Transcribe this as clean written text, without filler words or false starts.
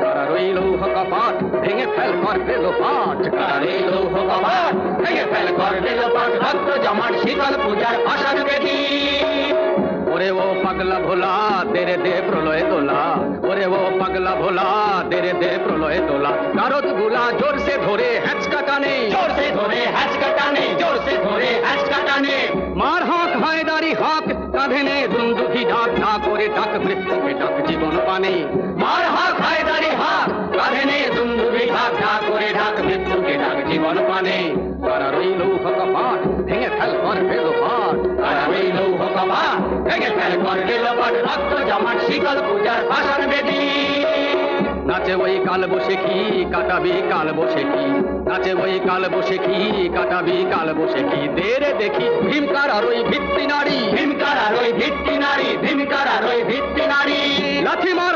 তারা রইল কপাট ভেঙে ফেল কর দিল পাঠ, তারা রইল কপাট ভেঙে ফেল কর দিল পাঠ, ভক্ত জমাট শীতল পূজার ভাষার বেদি। ওরে ও পাগলা ভোলা তেরে দে প্রলয় দোলা, ওরে ও পাগলা ভোলা তেরে দে প্রলয় দোলা। কারত গুলা জোর সে ধরে হ্যাঁচকা টানে, জোর সে ধরে হ্যাঁচকা টানে, জোর সে ধরে হ্যাঁচকা টানে। মার হক হায়দারি হক কাঁধে নে দুন্দুভি ডাক, ডাক করে ডাক মৃত্যুকে ডাক জীবন পানে। মার হক হায়দারি হক কাঁধে নে দুন্দুভি ডাক, ডাক করে ডাক মৃত্যুকে ডাক জীবন পানে। তারা রইল কপাট ভেঙে ফেল কর দিল পাঠ, তারা রইল কপাট ভেঙে ফেল কর দিল পাঠ, রক্ত জমাট শীতল পূজার ভাষার বেদি। নাচে ওই কাল বসে কি কাটাবি কাল বসে কি, নাচে ওই কাল বসে কি কাটাবি কাল বসে কি। দে রে দেখি ভীমকার আর ওই ভিত্তি নারী, ভীমকার আর ওই ভিত্তি নারী, ভীমকার আর ওই ভিত্তি নারী। লাথি মার